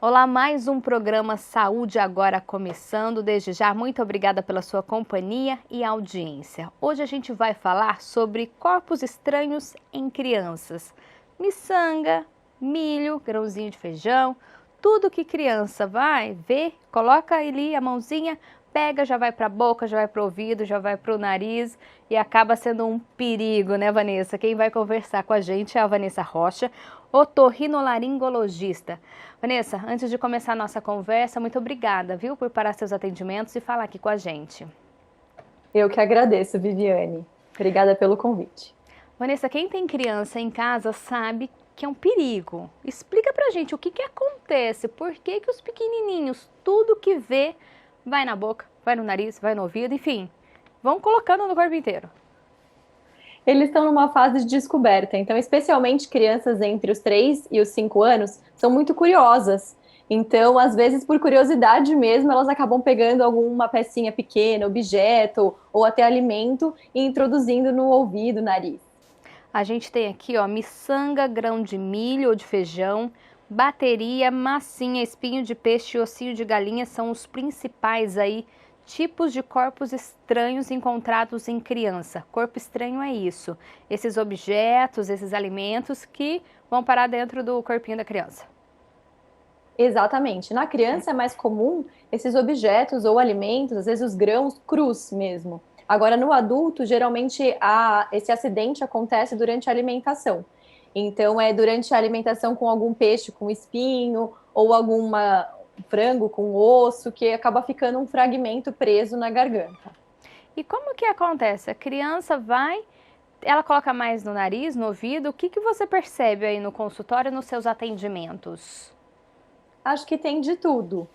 Olá, mais um programa Saúde Agora começando. Desde já, muito obrigada pela sua companhia e audiência. Hoje a gente vai falar sobre corpos estranhos em crianças. Miçanga, milho, grãozinho de feijão, tudo que criança vai ver, coloca ali a mãozinha, pega, já vai para a boca, já vai para o ouvido, já vai para o nariz e acaba sendo um perigo, né, Vanessa? Quem vai conversar com a gente é a Vanessa Rocha, otorrinolaringologista. Vanessa, antes de começar a nossa conversa, muito obrigada, viu, por parar seus atendimentos e falar aqui com a gente. Eu que agradeço, Viviane. Obrigada pelo convite. Vanessa, quem tem criança em casa sabe que é um perigo. Explica pra gente o que acontece, por que os pequenininhos, tudo que vê, vai na boca, vai no nariz, vai no ouvido, enfim, vão colocando no corpo inteiro. Eles estão numa fase de descoberta, então, especialmente crianças entre os 3 e os 5 anos, são muito curiosas. Então, às vezes, por curiosidade mesmo, elas acabam pegando alguma pecinha pequena, objeto ou até alimento e introduzindo no ouvido, nariz. A gente tem aqui, ó, miçanga, grão de milho ou de feijão, bateria, massinha, espinho de peixe e ossinho de galinha são os principais aí tipos de corpos estranhos encontrados em criança. Corpo estranho é isso, esses objetos, esses alimentos que vão parar dentro do corpinho da criança. Exatamente. Na criança é mais comum esses objetos ou alimentos, às vezes os grãos crus mesmo. Agora, no adulto, geralmente esse acidente acontece durante a alimentação. Então, é durante a alimentação com algum peixe com espinho ou alguma frango com osso que acaba ficando um fragmento preso na garganta. E como que acontece? A criança vai, ela coloca mais no nariz, no ouvido, o que você percebe aí no consultório, nos seus atendimentos? Acho que tem de tudo.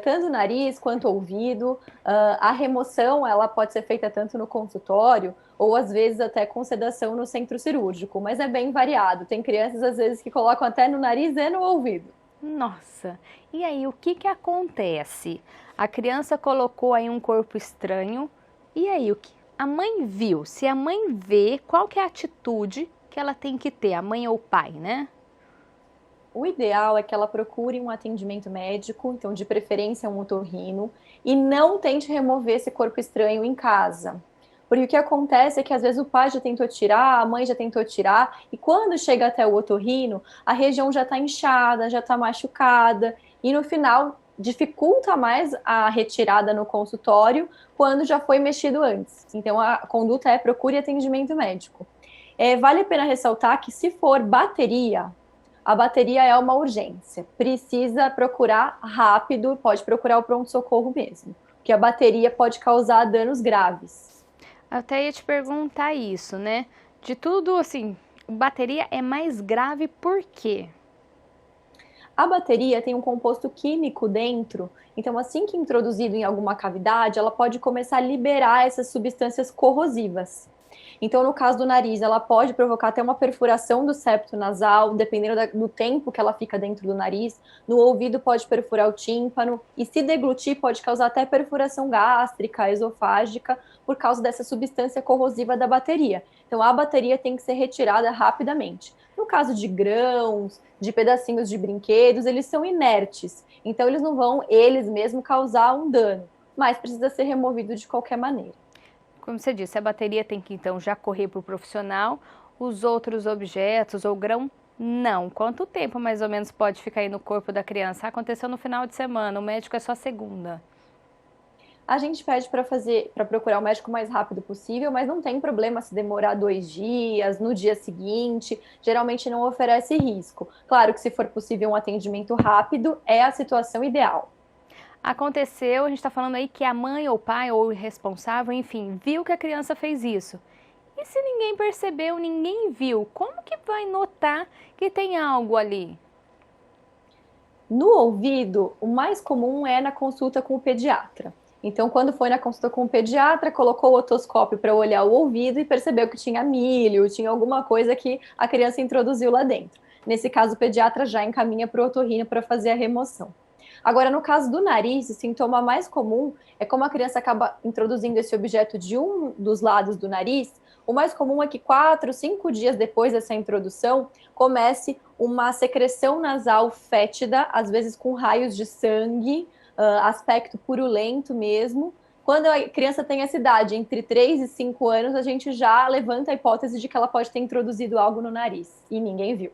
Tanto nariz quanto ouvido. A remoção ela pode ser feita tanto no consultório ou às vezes até com sedação no centro cirúrgico, mas é bem variado. Tem crianças às vezes que colocam até no nariz e no ouvido. Nossa, e aí o que acontece? A criança colocou aí um corpo estranho, e aí o que a mãe viu? Se a mãe vê, qual que é a atitude que ela tem que ter, a mãe ou o pai, né? O ideal é que ela procure um atendimento médico, então de preferência um otorrino, e não tente remover esse corpo estranho em casa. Porque o que acontece é que às vezes o pai já tentou tirar, a mãe já tentou tirar, e quando chega até o otorrino, a região já está inchada, já está machucada, e no final dificulta mais a retirada no consultório quando já foi mexido antes. Então a conduta é procure atendimento médico. Vale a pena ressaltar que se for bateria, a bateria é uma urgência. Precisa procurar rápido, pode procurar o pronto-socorro mesmo, porque a bateria pode causar danos graves. Até ia te perguntar isso, né? De tudo, assim, bateria é mais grave por quê? A bateria tem um composto químico dentro, então assim que introduzido em alguma cavidade, ela pode começar a liberar essas substâncias corrosivas. Então, no caso do nariz, ela pode provocar até uma perfuração do septo nasal, dependendo do tempo que ela fica dentro do nariz. No ouvido, pode perfurar o tímpano. E se deglutir, pode causar até perfuração gástrica, esofágica, por causa dessa substância corrosiva da bateria. Então, a bateria tem que ser retirada rapidamente. No caso de grãos, de pedacinhos de brinquedos, eles são inertes. Então, eles não vão, eles mesmos, causar um dano. Mas precisa ser removido de qualquer maneira. Como você disse, a bateria tem que então já correr para o profissional, os outros objetos ou grão, não. Quanto tempo mais ou menos pode ficar aí no corpo da criança? Aconteceu no final de semana, o médico é só segunda. A gente pede para procurar o médico o mais rápido possível, mas não tem problema se demorar 2 dias, no dia seguinte, geralmente não oferece risco. Claro que se for possível um atendimento rápido, é a situação ideal. Aconteceu, a gente está falando aí que a mãe ou o pai ou o responsável, enfim, viu que a criança fez isso. E se ninguém percebeu, ninguém viu, como que vai notar que tem algo ali? No ouvido, o mais comum é na consulta com o pediatra. Então, quando foi na consulta com o pediatra, colocou o otoscópio para olhar o ouvido e percebeu que tinha milho, tinha alguma coisa que a criança introduziu lá dentro. Nesse caso, o pediatra já encaminha para o otorrino para fazer a remoção. Agora, no caso do nariz, o sintoma mais comum é como a criança acaba introduzindo esse objeto de um dos lados do nariz. O mais comum é que 4, 5 dias depois dessa introdução comece uma secreção nasal fétida, às vezes com raios de sangue, aspecto purulento mesmo. Quando a criança tem essa idade, entre 3 e 5 anos, a gente já levanta a hipótese de que ela pode ter introduzido algo no nariz e ninguém viu.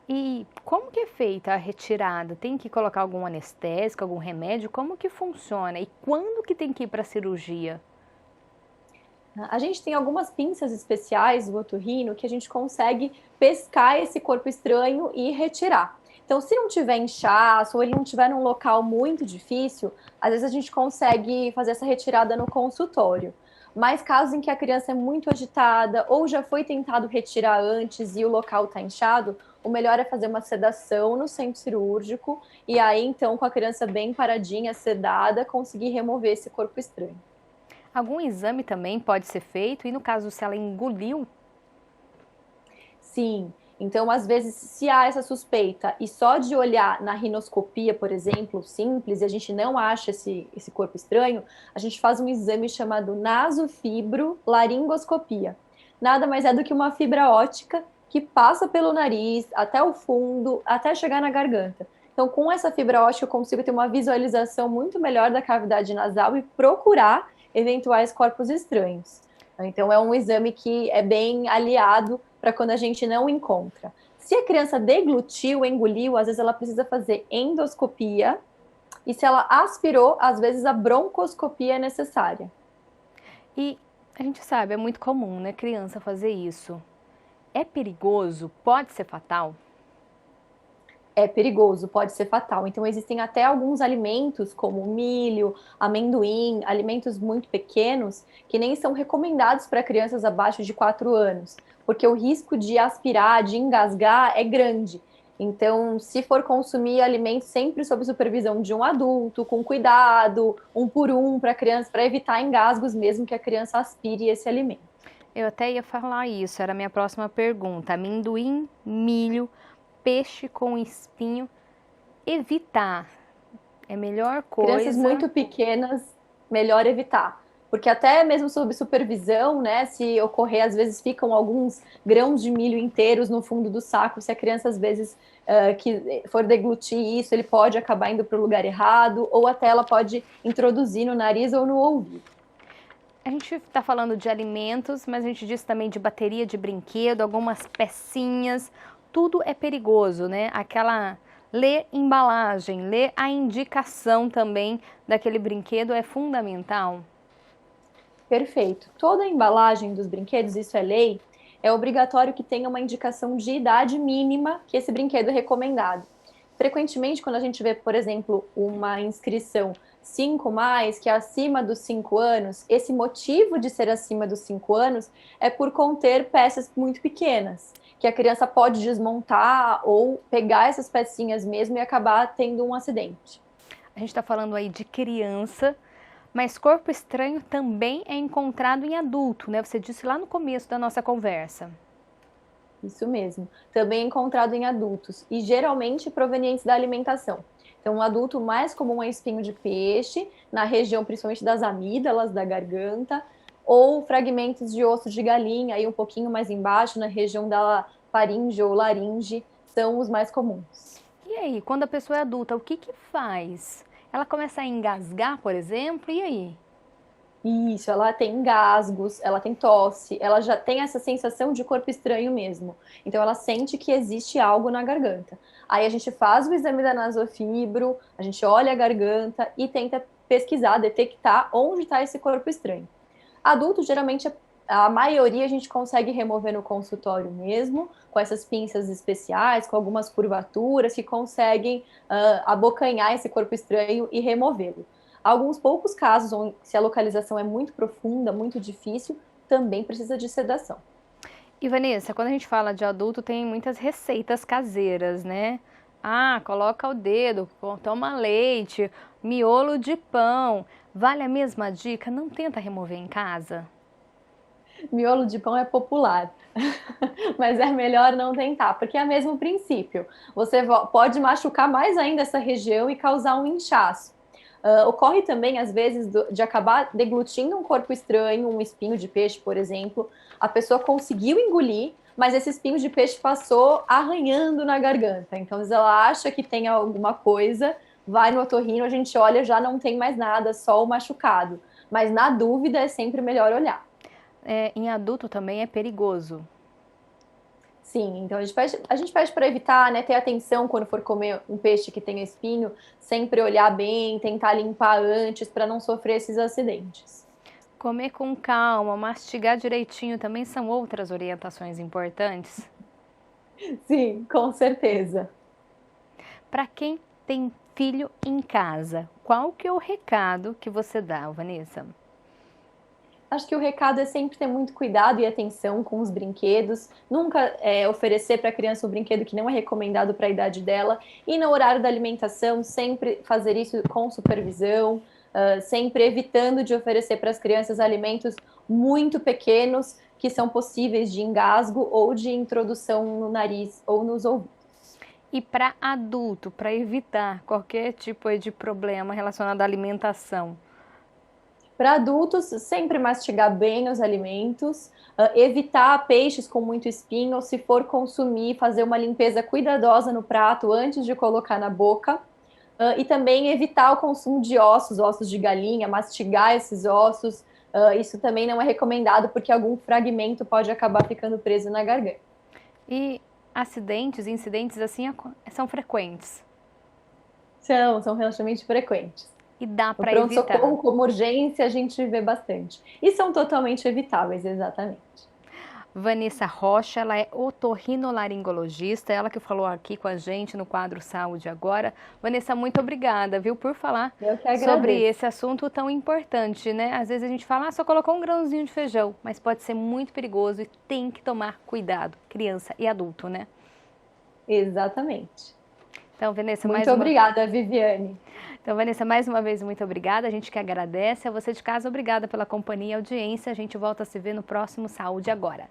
E como que é feita a retirada? Tem que colocar algum anestésico, algum remédio? Como que funciona? E quando que tem que ir para a cirurgia? A gente tem algumas pinças especiais do otorrino que a gente consegue pescar esse corpo estranho e retirar. Então, se não tiver inchaço ou ele não tiver num local muito difícil, às vezes a gente consegue fazer essa retirada no consultório. Mas casos em que a criança é muito agitada ou já foi tentado retirar antes e o local está inchado, o melhor é fazer uma sedação no centro cirúrgico e aí, então, com a criança bem paradinha, sedada, conseguir remover esse corpo estranho. Algum exame também pode ser feito? E no caso, se ela engoliu? Sim. Então, às vezes, se há essa suspeita e só de olhar na rinoscopia, por exemplo, simples, e a gente não acha esse corpo estranho, a gente faz um exame chamado nasofibrolaringoscopia. Nada mais é do que uma fibra óptica que passa pelo nariz, até o fundo, até chegar na garganta. Então, com essa fibra óptica, eu consigo ter uma visualização muito melhor da cavidade nasal e procurar eventuais corpos estranhos. Então, é um exame que é bem aliado para quando a gente não encontra. Se a criança deglutiu, engoliu, às vezes ela precisa fazer endoscopia. E se ela aspirou, às vezes a broncoscopia é necessária. E a gente sabe, é muito comum, né, criança fazer isso. É perigoso? Pode ser fatal? É perigoso, pode ser fatal. Então, existem até alguns alimentos, como milho, amendoim, alimentos muito pequenos, que nem são recomendados para crianças abaixo de 4 anos, porque o risco de aspirar, de engasgar é grande. Então, se for consumir alimentos sempre sob supervisão de um adulto, com cuidado, um por um para a criança, para evitar engasgos mesmo que a criança aspire esse alimento. Eu até ia falar isso, era a minha próxima pergunta. Amendoim, milho, peixe com espinho, evitar é a melhor Crianças coisa. muito pequenas, melhor evitar. Porque até mesmo sob supervisão, né, se ocorrer, às vezes ficam alguns grãos de milho inteiros no fundo do saco, se a criança às vezes que for deglutir isso, ele pode acabar indo para o lugar errado, ou até ela pode introduzir no nariz ou no ouvido. A gente está falando de alimentos, mas a gente disse também de bateria de brinquedo, algumas pecinhas, tudo é perigoso, né? Ler embalagem, ler a indicação também daquele brinquedo é fundamental. Perfeito. Toda a embalagem dos brinquedos, isso é lei, é obrigatório que tenha uma indicação de idade mínima que esse brinquedo é recomendado. Frequentemente, quando a gente vê, por exemplo, uma inscrição 5 mais, que é acima dos 5 anos, esse motivo de ser acima dos 5 anos é por conter peças muito pequenas, que a criança pode desmontar ou pegar essas pecinhas mesmo e acabar tendo um acidente. A gente está falando aí de criança, mas corpo estranho também é encontrado em adulto, né? Você disse lá no começo da nossa conversa. Isso mesmo. Também é encontrado em adultos e geralmente provenientes da alimentação. Então, um adulto mais comum é espinho de peixe, na região principalmente das amígdalas, da garganta, ou fragmentos de osso de galinha, aí um pouquinho mais embaixo, na região da faringe ou laringe, são os mais comuns. E aí, quando a pessoa é adulta, o que que faz? Ela começa a engasgar, por exemplo, e aí? Isso, ela tem engasgos, ela tem tosse, ela já tem essa sensação de corpo estranho mesmo. Então ela sente que existe algo na garganta. Aí a gente faz o exame da nasofibro, a gente olha a garganta e tenta pesquisar, detectar onde está esse corpo estranho. Adulto, geralmente, a maioria a gente consegue remover no consultório mesmo, com essas pinças especiais, com algumas curvaturas que conseguem abocanhar esse corpo estranho e removê-lo. Alguns poucos casos, onde, se a localização é muito profunda, muito difícil, também precisa de sedação. E Vanessa, quando a gente fala de adulto, tem muitas receitas caseiras, né? Ah, coloca o dedo, toma leite, miolo de pão. Vale a mesma dica? Não tenta remover em casa? Miolo de pão é popular, mas é melhor não tentar, porque é o mesmo princípio. Você pode machucar mais ainda essa região e causar um inchaço. Ocorre também, às vezes, de acabar deglutindo um corpo estranho, um espinho de peixe, por exemplo. A pessoa conseguiu engolir, mas esse espinho de peixe passou arranhando na garganta. Então, se ela acha que tem alguma coisa, vai no otorrino, a gente olha, já não tem mais nada, só o machucado. Mas na dúvida é sempre melhor olhar. Em adulto também é perigoso. Sim, então a gente pede para evitar, né, ter atenção quando for comer um peixe que tem espinho, sempre olhar bem, tentar limpar antes para não sofrer esses acidentes. Comer com calma, mastigar direitinho também são outras orientações importantes. Sim, com certeza. Para quem tem filho em casa, qual que é o recado que você dá, Vanessa? Acho que o recado é sempre ter muito cuidado e atenção com os brinquedos, nunca oferecer para a criança um brinquedo que não é recomendado para a idade dela, e no horário da alimentação, sempre fazer isso com supervisão, sempre evitando de oferecer para as crianças alimentos muito pequenos, que são possíveis de engasgo ou de introdução no nariz ou nos ouvidos. E para adulto, para evitar qualquer tipo de problema relacionado à alimentação? Para adultos, sempre mastigar bem os alimentos, evitar peixes com muito espinho, ou se for consumir, fazer uma limpeza cuidadosa no prato antes de colocar na boca. E também evitar o consumo de ossos, ossos de galinha, mastigar esses ossos. Isso também não é recomendado, porque algum fragmento pode acabar ficando preso na garganta. E acidentes, incidentes assim são frequentes. São relativamente frequentes. E dá No para evitar. pronto-socorro, como urgência, a gente vê bastante. E são totalmente evitáveis, exatamente. Vanessa Rocha, ela é otorrinolaringologista, ela que falou aqui com a gente no quadro Saúde Agora. Vanessa, muito obrigada, viu, por falar Eu que sobre agradeço. esse assunto tão importante, né? Às vezes a gente fala, só colocou um grãozinho de feijão, mas pode ser muito perigoso e tem que tomar cuidado, criança e adulto, né? Exatamente. Então, Vanessa, Muito obrigada, Viviane. Então, Vanessa, mais uma vez, muito obrigada. A gente que agradece. A você de casa, obrigada pela companhia e audiência. A gente volta a se ver no próximo Saúde Agora.